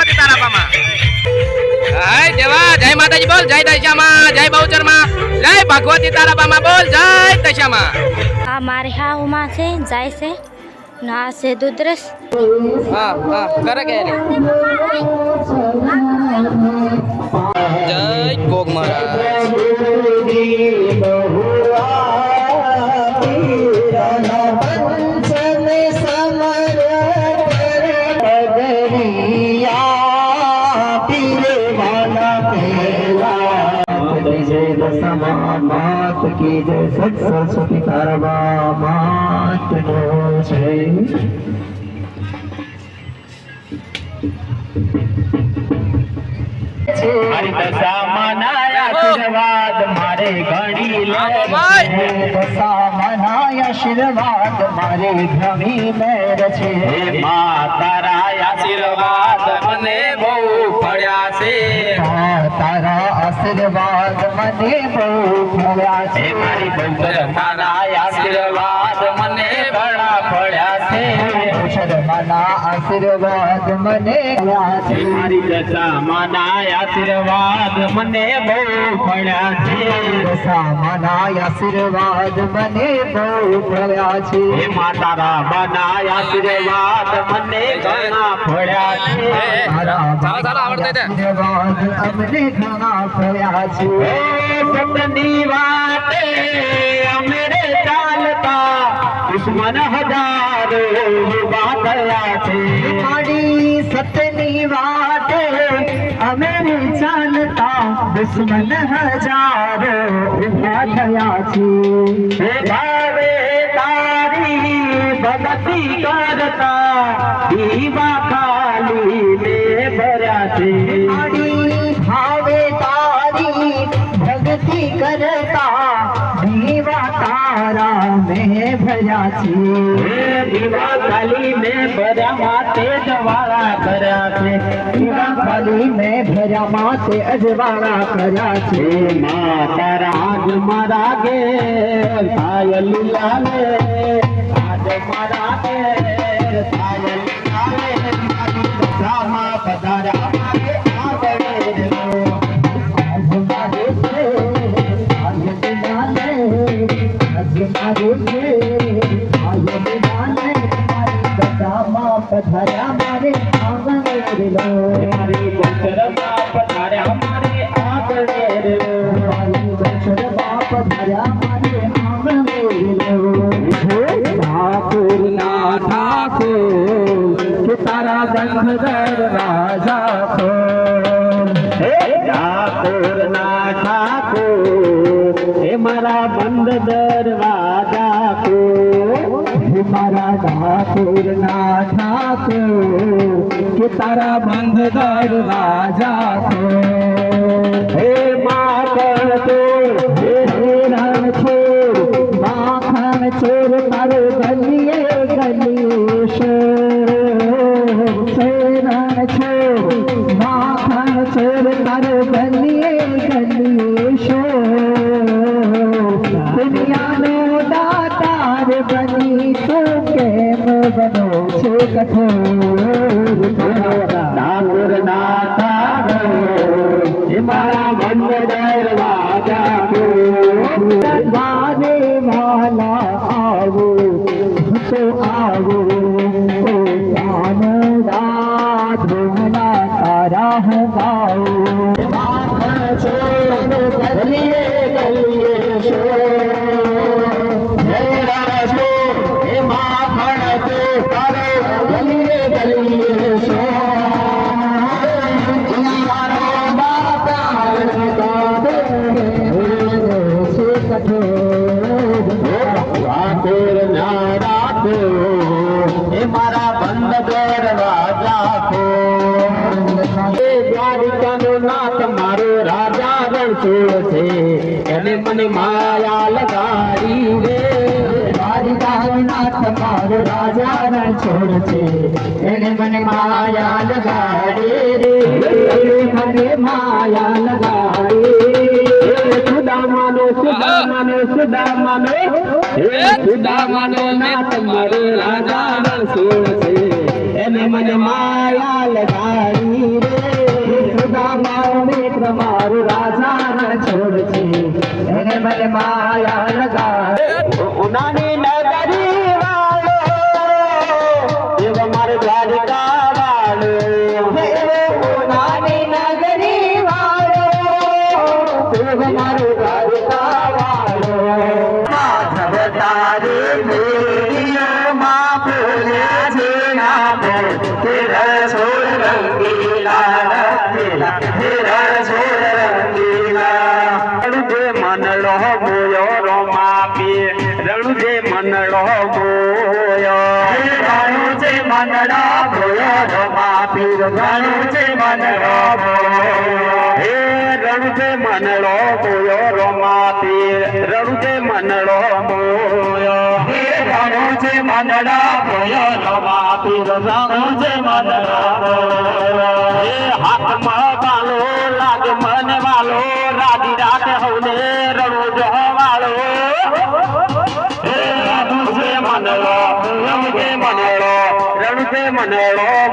ભગવતી તારા બામા જય દેવા જય માતાજી બોલ જય દશામાં જય બહુચરમાં જય ભગવતી તારા બામા બોલ જય દશામાં આ મારી હાઉમાં છે જાય છે ના છે દુદ્રસ હા હા કરે કે જય ભોગ મહારાજ मात की जय सत सरस्वती तारा मात नो जय हरि दशा मनाया आशीर्वाद मारे घड़ी दशा मनाया आशीर्वाद मारे घड़ी मेर छे તારા આશીર્વાદ મને બહુ પડ્યા છે तारा आशीर्वाद मने बहु મળ્યા છે મારી બહુચર તારા આશીર્વાદ મને ઘણા પડ્યા છે શર્માના આશીર્વાદ મને મળ્યા છે મારી દશામાના આશીર્વાદ મને બહુ પડ્યા છે દશામાના આશીર્વાદ મને બહુ મળ્યા છે હે માતારા બના આશીર્વાદ મને ઘણા પડ્યા છે આશીર્વાદ અમને ઘણા પડ્યા છે સતની વાતે અમરે ચાલતા દુશ્મન હજારો ઉભા થયા છે મારી સતની વાતે અમે ચાલતા દુશ્મન હજારો ઉભા થયા છે ભાવે તારી ભક્તિ કરતા દીવા ખાલી મે ભર્યા છે મારી ભાવે તારી ભક્તિ કરતા દીવા તારા મેં ભર્યા છે દીવા ખાલી મે ભર્યા માતે જવાળા કર્યા છે દીવા ખાલી મેં ભર્યા માતે અજવાળા કર્યા છે માતા રાગ મારા ગે થાય લીલાલે આજ મારા ગે થાય લીલાલે મારી દશામાં પધાર્યા મારે આગળ પધાર્યા મારે આંગણે મારી ગોચરમાં પધાર્યા મારે આગળ મારી ગોચરમાં પધાર્યા મારે આંગણે ઠાકોર ના ઠાકોર તારા બંધ દરવાજા ખોલ ઠાકોર ના ઠાકોર હે મારા બંધ દરવાજા ખોલ મારા ઠાકોર ના ઠાકોર કે તારા બંધ દરવાજા ખોલ હે માખણ ચોર હે રણ છોડ માખણ ચોર તારો ગલીએ ગલીએ શોર રણ છોડ માખણ ચોર તારો ગલીએ ગલીએ શોર દુનિયાનો દાતાર બની તું કેમ બનો છો કઠોર ઠાકોર ના ઠાકોર હે મારા બંધ દરવાજા ખોલ વારે વાલા આવો તો આવો આનંદા ધૂમના તારા હવાઓ માખણ છોડ ગલીએ ગલીએ શોર હે રાજો હે માખણ તો તારો ગલીએ ગલીએ ઠાકોર ના રાખો હે મારા બંધ દરવાજા ખોલ હે દ્વારિકાનો નાથ મારો રાજા રણછોડ છે એને મને માયા લગાડી રે દ્વારિકાનો નાથ મારો રાજા રણછોડ છે એને મને માયા લગાડે રે મને માયા લગાડે સુદામાનો સુદામાનો નાથ મારો રાજા રણછોડ છે એને મને માયા લગાડી રે મારું રાજા રણ છોડ છે એને મને માયા લગા ઉનાની નગરી વાળો એવો મારો દ્વારકા વાળો ઉનાની નગરી વાળો એવો મારો દ્વારકા વાળો માધવ તારી મેળીઓમાં ફૂલે છે નામો તેરા સોળ રંગીલા તેરા સોળ રંગીલા રણુજે મનડો બોયો રોમાપી રણુજે મનડો બોયો રણુજે મનડો બોયો રોમાપી રણુજે મનડો બોયો હે રણુજે મનડો બોયો રોમાપી રણુજે મનડો બોયો હે રણુજે મનડો બોયો રોમાપી રણુજે મનડો બોયો હે હાથમાં બાલો લાગે મને વાલો રાજી રાત હવને રણુજો વાળો હે રણુજે મનડો રણુજે મનડો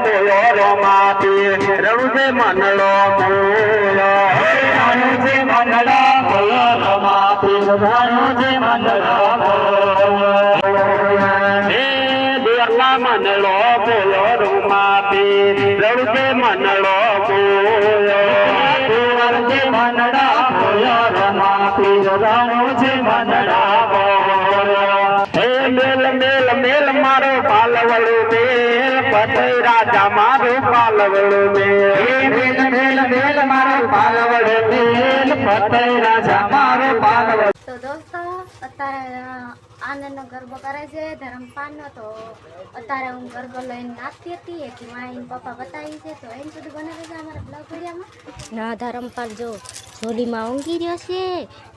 બોયો રોમાપી રણુજે મનડો બોયો હે રણુજે મનડો બોયો રોમાપી રણુજે મનડો બોયો હે દેવલા મનડો બોયો રોમાપી રણુજે મનડો બોયો રણુજે મનડો બોયો રોમાપી રણુજે મનડો બોયો હે મેલ મેલ મેલ મારો પાલવડો મેલ પતઈ રાજા મારો પાલવડો મેલ મેલ મેલ મેલ મારો પાલવડો મેલ પતઈ રાજા મારો પાલવડો. તો દોસ્તો અત્યારે આનંદનો ગરબો કરે છે ધરમપાલનો. તો અત્યારે હું ગરબો લઈને નાચતી હતી એટલે મારી પપ્પા બતાવી છે. તો એમ સુધી બને રહેશે અમારા બ્લોગ વિડીયોમાં. ના ધરમપાલ જો ઝોલીમાં ઊંઘી રહ્યો છે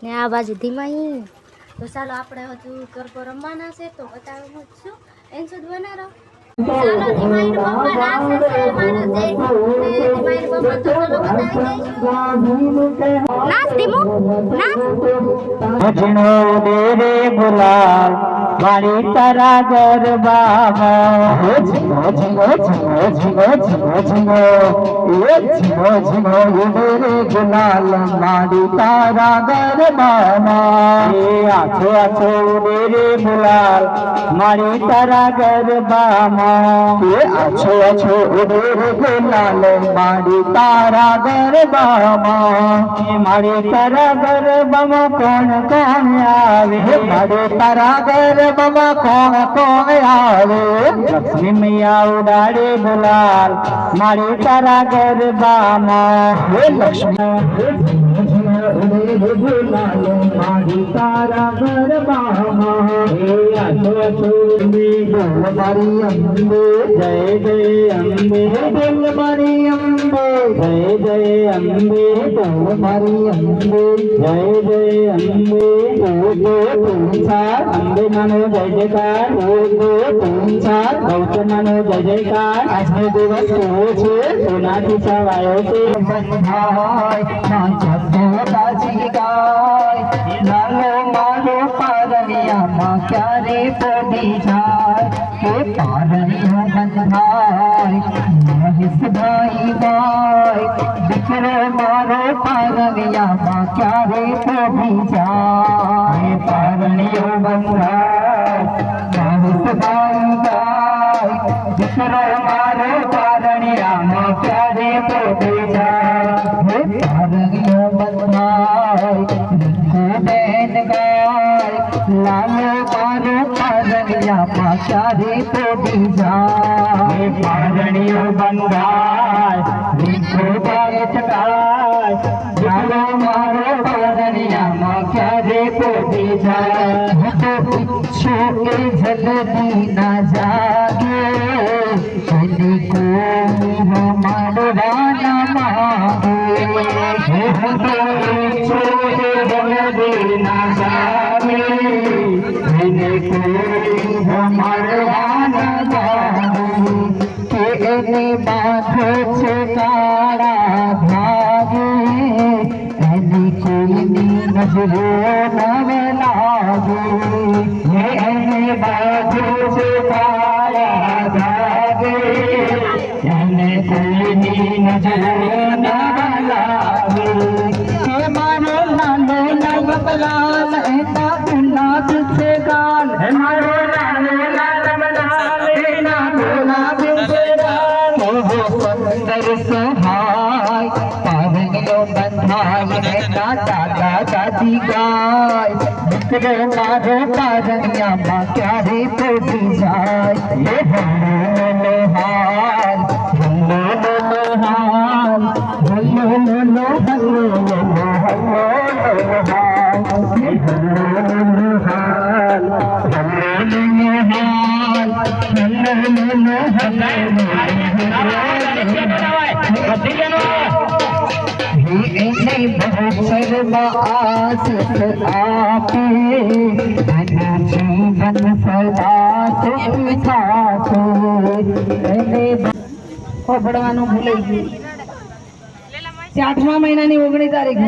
ને આ બાજુ ધીમાઈ. તો ચાલો આપણે હજુ ગરબો રમવાના છે તો બતાવું છું. એમ સુધી બને રહો. ચાલો ધીમાઈ પપ્પા નાચે છે મારા જેઠ ને ધીમાઈ પપ્પા તો ચાલો બતાવી દઈશું. નાચ ધીમો નાચ. ભજનો દેરે ગુલાલ મારી તારા ગરબામાં ઝીંગો ઝીંગો ઝીંગો ઝીંગો ઝીંગો ઝીંગો એ ઝીંગો ઝીંગો દેરે ગુલાલ મારી તારા ગરબામાં એ આછો આછો દેરે ગુલાલ મારી તારા ગરબામાં એ આછો આછો દેરે ગુલાલ મારી તારા ગરબામાં એ મારી તારા ગરબામાં કોણ કોણ આવે મારે તારા ગરબામાં કોણ કોણ આવે લક્ષ્મી મૈયા ઉડાડે ગુલાલ મારે તારા ગરબામાં હે લક્ષ્મી ગુલાલ મારી તારા ગરબામાં હે આછો આછો બોલ મારી અંબે જય જય અંબે બોલ મારી અંબે જય જય અંબે બોલ મારી અંબે જય જય અંબે ઓગો તુંસાર અંબે માનો જય જયકાર ઓગો તુંસાર ગૌતમાનો જય જયકાર આજનો દિવસ કેવો છે સોનાથી છવાયો છે બંધાય નાચો દાજી ગાય લાલો માલો પારણિયામાં ક્યારે પડી જાય કે પારણિયો બંધાય મહેશભાઈ ભાઈ દીકરો મારો પારણિયામાં ક્યારે પડી જાય પારણિયો બંધાય મહેશભાઈ ભાઈ દીકરો મારો પારણિયામાં ક્યારે પડી જાય પારણિયો બંધાય બેન ગાય લાલો મારો પારણિયામાં ક્યારે પડી જાય પારણિયો બંધાય લીખો બેટ ગાય લાલો મારો પારણિયામાં ક્યારે પડી જાય તો ઈચ્છું એ જલ્દી ના જાગે એની કોઈ મારવા ના માંગે હું તો ઈચ્છું એ જલ્દી ના જાગે એને કોઈ મારવા ના માંગે કે એને બાંધો છે કાળા ભાગે એની કોઈની નજરો નવે લાગે એને બાંધો છે કાળા ભાગે એને કોઈની નજરો નવે લાગે गाय ना दादा दादी गाय मित्र मारो पारनिया माँ क्यारे पोती जाय ये हल्लो हाल हल्लो हाल हल्लो हल्लो हल्लो हाल ये हल्लो हाल हल्लो हाल बहुत शर्मा आस आपे जीवन सदा सुख थाको ભણવાનું ભૂલાઈ ગયું 8મા મહિનાની 19 તારીખ